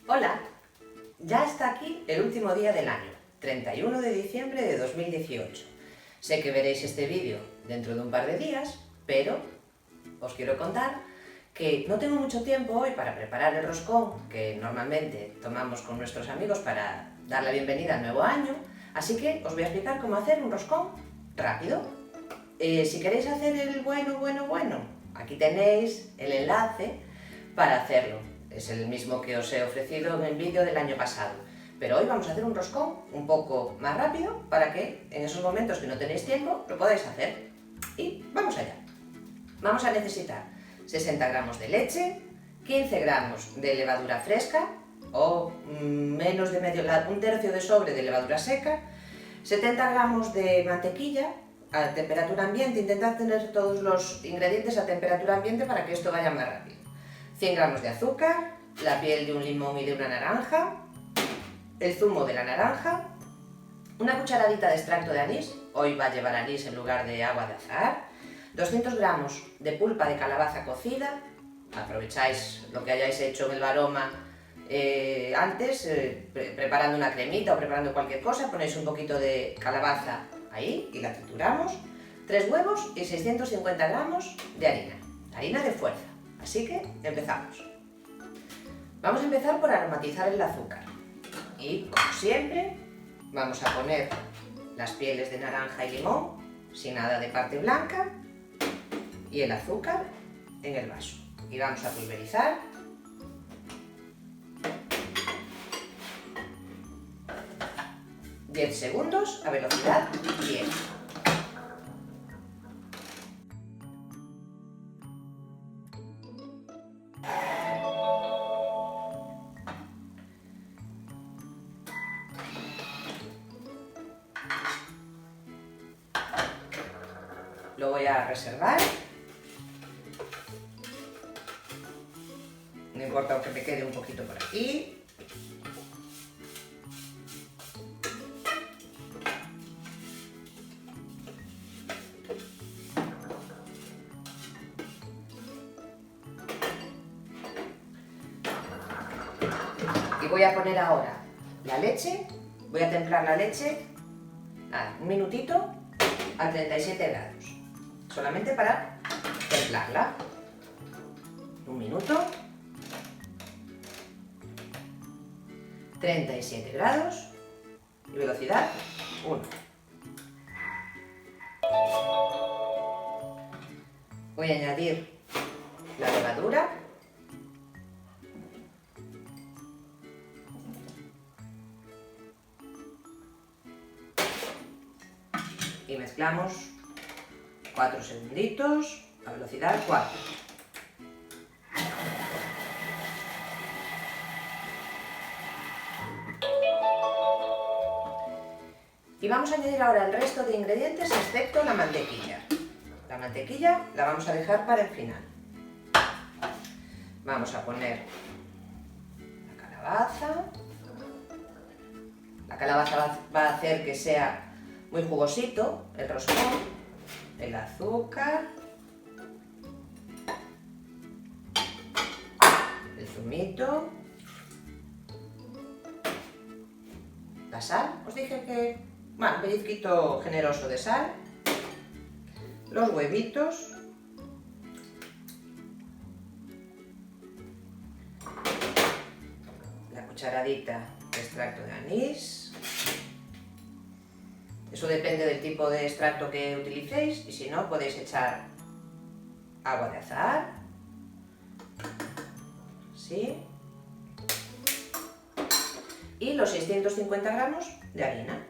Hola, ya está aquí el último día del año, 31 de diciembre de 2018. Sé que veréis este vídeo dentro de un par de días, pero os quiero contar que no tengo mucho tiempo hoy para preparar el roscón que normalmente tomamos con nuestros amigos para dar la bienvenida al nuevo año, así que os voy a explicar cómo hacer un roscón rápido. Si queréis hacer el bueno, aquí tenéis el enlace para hacerlo. Es el mismo que os he ofrecido en el vídeo del año pasado. Pero hoy vamos a hacer un roscón un poco más rápido para que en esos momentos que no tenéis tiempo lo podáis hacer. Y vamos allá. Vamos a necesitar 60 gramos de leche, 15 gramos de levadura fresca o menos de un tercio de sobre de levadura seca, 70 gramos de mantequilla a temperatura ambiente. Intentad tener todos los ingredientes a temperatura ambiente para que esto vaya más rápido. 100 gramos de azúcar, la piel de un limón y de una naranja, el zumo de la naranja, una cucharadita de extracto de anís, hoy va a llevar anís en lugar de agua de azahar, 200 gramos de pulpa de calabaza cocida, aprovecháis lo que hayáis hecho en el Baroma antes, preparando una cremita o preparando cualquier cosa, ponéis un poquito de calabaza ahí y la trituramos, 3 huevos y 650 gramos de harina de fuerza. Así que empezamos. Vamos a empezar por aromatizar el azúcar y, como siempre, vamos a poner las pieles de naranja y limón sin nada de parte blanca y el azúcar en el vaso y vamos a pulverizar. ...10 segundos a velocidad 10. Lo voy a reservar, no importa aunque me quede un poquito por aquí. Y voy a poner ahora la leche, voy a templar la leche, nada, un minutito a 37 grados. Solamente para templarla. Un minuto. 37 grados y velocidad 1. Voy a añadir la levadura. Y mezclamos 4 segunditos a velocidad 4. Y vamos a añadir ahora el resto de ingredientes excepto la mantequilla. La mantequilla la vamos a dejar para el final. Vamos a poner la calabaza. La calabaza va a hacer que sea muy jugosito el roscón, el azúcar, el zumito, la sal, os dije que, bueno, un pellizquito generoso de sal, los huevitos, la cucharadita de extracto de anís. Eso depende del tipo de extracto que utilicéis y si no podéis echar agua de azahar, ¿sí? Y los 650 gramos de harina.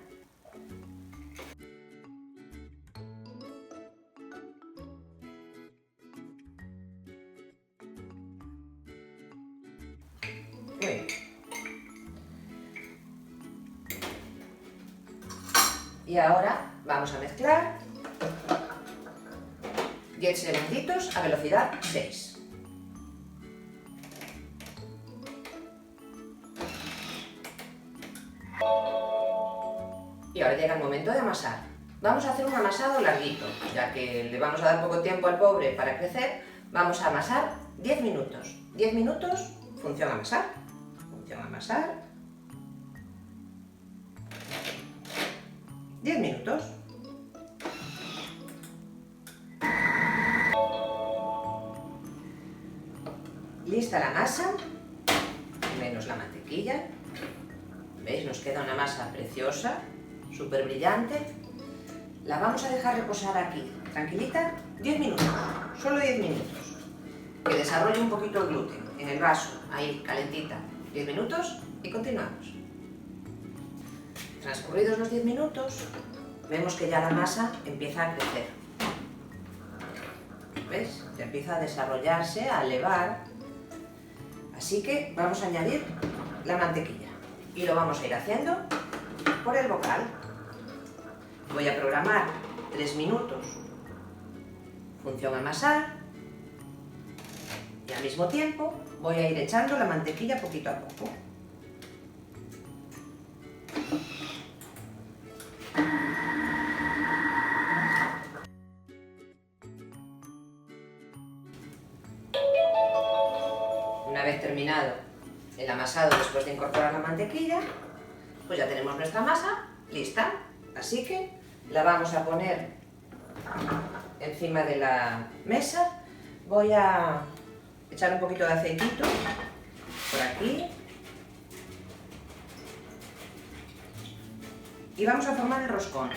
Muy bien. Y ahora vamos a mezclar 10 segunditos a velocidad 6. Y ahora llega el momento de amasar. Vamos a hacer un amasado larguito, ya que le vamos a dar poco tiempo al pobre para crecer. Vamos a amasar 10 minutos. 10 minutos, función amasar. Función amasar. 10 minutos. Lista la masa, menos la mantequilla. ¿Veis? Nos queda una masa preciosa, súper brillante. La vamos a dejar reposar aquí, tranquilita, 10 minutos, solo 10 minutos. Que desarrolle un poquito el gluten en el vaso, ahí, calentita. 10 minutos y continuamos. Transcurridos los 10 minutos, vemos que ya la masa empieza a crecer. ¿Ves? Ya empieza a desarrollarse, a elevar. Así que vamos a añadir la mantequilla y lo vamos a ir haciendo por el bocal. Voy a programar 3 minutos, función amasar, y al mismo tiempo voy a ir echando la mantequilla poquito a poco. Una vez terminado el amasado después de incorporar la mantequilla, pues ya tenemos nuestra masa lista. Así que la vamos a poner encima de la mesa. Voy a echar un poquito de aceitito por aquí. Y vamos a formar el roscón.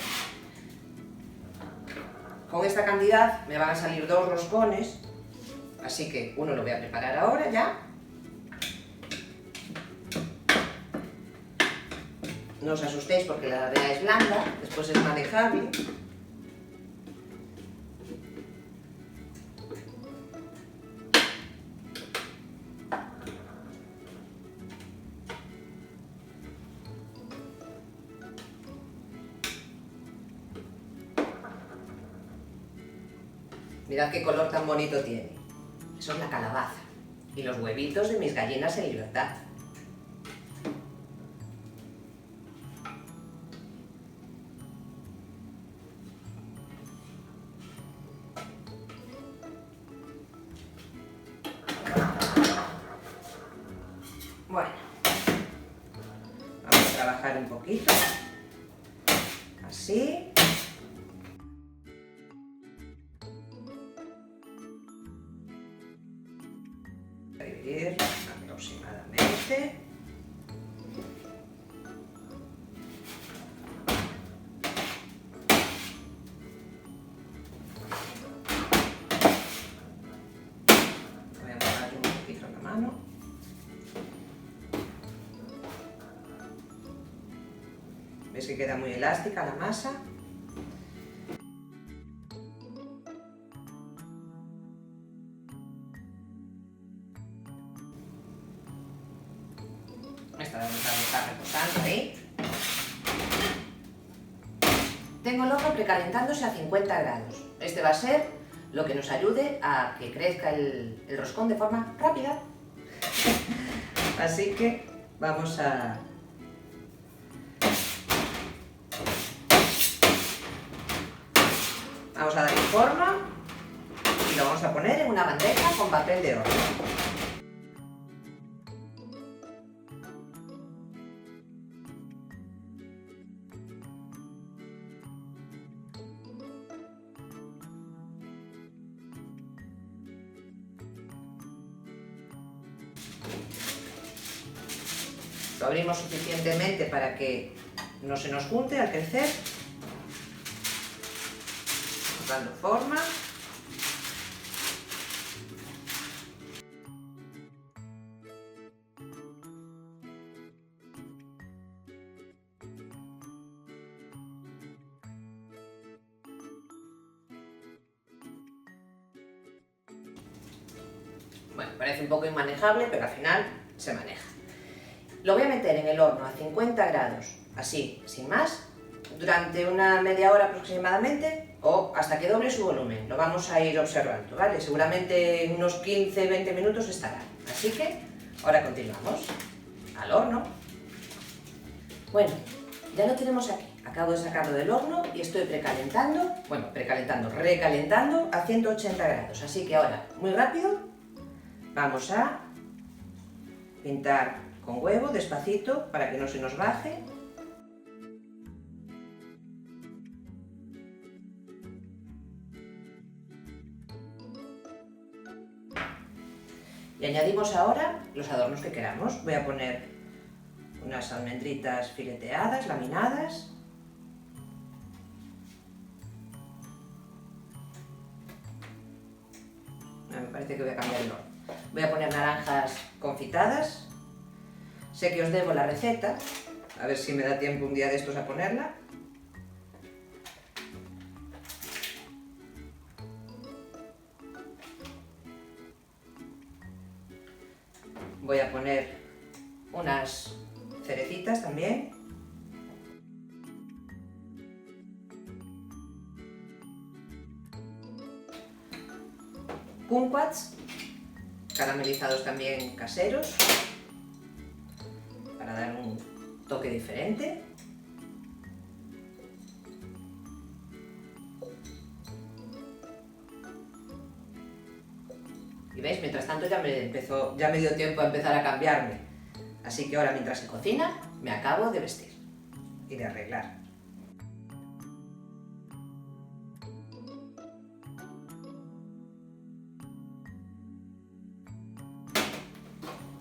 Con esta cantidad me van a salir 2 roscones. Así que uno lo voy a preparar ahora ya. No os asustéis porque la arena es blanda, después es manejable. Mirad qué color tan bonito tiene. Eso es la calabaza y los huevitos de mis gallinas en libertad. Bueno, vamos a trabajar un poquito, así. A dividir aproximadamente. Voy a mojarle un poquito la mano. ¿Ves que queda muy elástica la masa? Esta la vamos a dejar reposando ahí. Tengo el horno precalentándose a 50 grados. Este va a ser lo que nos ayude a que crezca el roscón de forma rápida. Así que vamos a darle forma y lo vamos a poner en una bandeja con papel de horno. Lo abrimos suficientemente para que no se nos junte al crecer. Dando forma. Bueno, parece un poco inmanejable, pero al final se maneja. Lo voy a meter en el horno a 50 grados, así, sin más, durante una media hora aproximadamente o hasta que doble su volumen. Lo vamos a ir observando, ¿vale? Seguramente en unos 15-20 minutos estará. Así que ahora continuamos al horno. Bueno, ya lo tenemos aquí. Acabo de sacarlo del horno y estoy recalentando a 180 grados. Así que ahora, muy rápido, vamos a pintar con huevo, despacito, para que no se nos baje. Y añadimos ahora los adornos que queramos. Voy a poner unas almendritas fileteadas, laminadas. Me parece que voy a cambiar el orden. Voy a poner naranjas confitadas. Sé que os debo la receta, a ver si me da tiempo un día de estos a ponerla. Voy a poner unas cerecitas también. Kumquats, caramelizados también caseros, para dar un toque diferente. Y veis, mientras tanto ya me dio tiempo a empezar a cambiarme. Así que ahora, mientras se cocina, me acabo de vestir y de arreglar.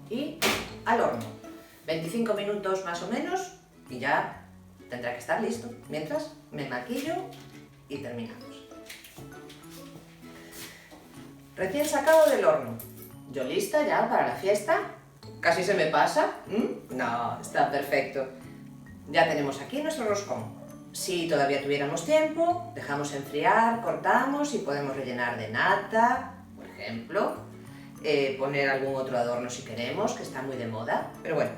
Y al horno. 25 minutos más o menos y ya tendrá que estar listo. Mientras me maquillo y terminamos. Recién sacado del horno. Yo lista ya para la fiesta. Casi se me pasa. No, está perfecto. Ya tenemos aquí nuestro roscón. Si todavía tuviéramos tiempo, dejamos enfriar, cortamos y podemos rellenar de nata, por ejemplo. Poner algún otro adorno si queremos, que está muy de moda. Pero bueno,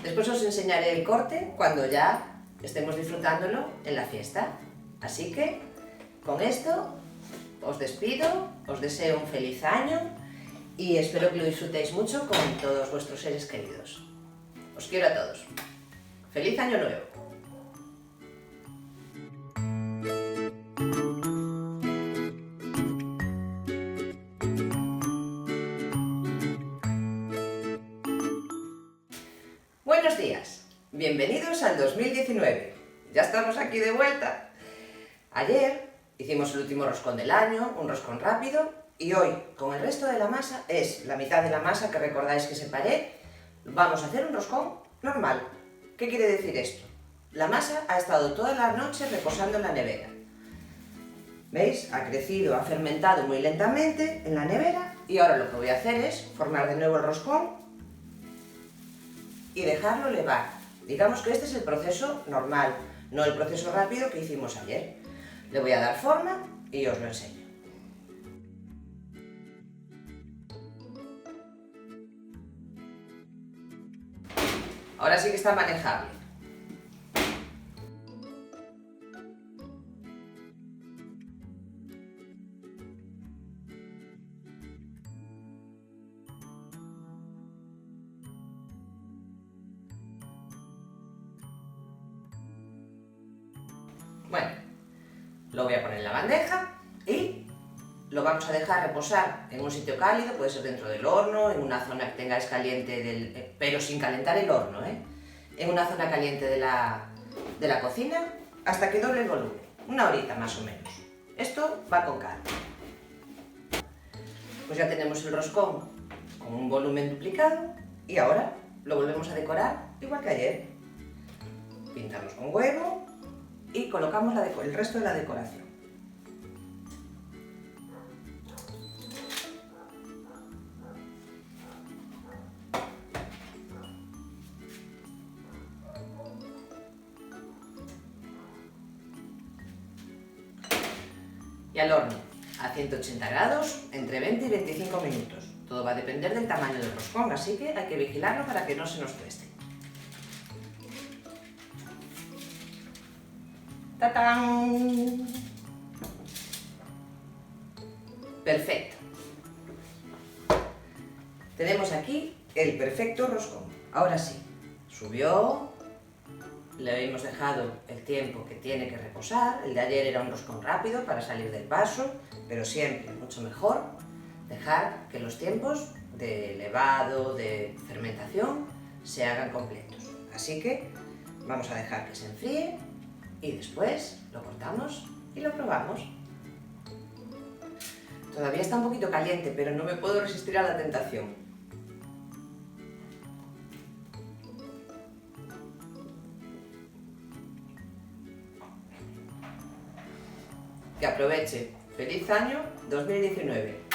después os enseñaré el corte cuando ya estemos disfrutándolo en la fiesta. Así que, con esto, os despido, os deseo un feliz año y espero que lo disfrutéis mucho con todos vuestros seres queridos. Os quiero a todos. ¡Feliz Año Nuevo! Buenos días, bienvenidos al 2019. Ya estamos aquí de vuelta. Ayer hicimos el último roscón del año, un roscón rápido, y hoy, con el resto de la masa, es la mitad de la masa que recordáis que separé, vamos a hacer un roscón normal. ¿Qué quiere decir esto? La masa ha estado toda la noche reposando en la nevera. ¿Veis? Ha crecido, ha fermentado muy lentamente en la nevera y ahora lo que voy a hacer es formar de nuevo el roscón y dejarlo levar. Digamos que este es el proceso normal, no el proceso rápido que hicimos ayer. Le voy a dar forma y os lo enseño. Ahora sí que está manejable. Bueno, lo voy a poner en la bandeja y lo vamos a dejar reposar en un sitio cálido, puede ser dentro del horno, en una zona que tengáis caliente, pero sin calentar el horno, en una zona caliente de la cocina, hasta que doble el volumen, una horita más o menos. Esto va con calma. Pues ya tenemos el roscón con un volumen duplicado y ahora lo volvemos a decorar igual que ayer. Pintamos con huevo y colocamos el resto de la decoración. Y al horno, a 180 grados, entre 20 y 25 minutos. Todo va a depender del tamaño del roscón, así que hay que vigilarlo para que no se nos tueste. ¡Tatán! Perfecto. Tenemos aquí el perfecto roscón. Ahora sí, subió, le hemos dejado el tiempo que tiene que reposar. El de ayer era un roscón rápido para salir del paso, pero siempre mucho mejor dejar que los tiempos de levado, de fermentación, se hagan completos. Así que vamos a dejar que se enfríe y después lo cortamos y lo probamos. Todavía está un poquito caliente, pero no me puedo resistir a la tentación. Que aproveche. ¡Feliz año 2019!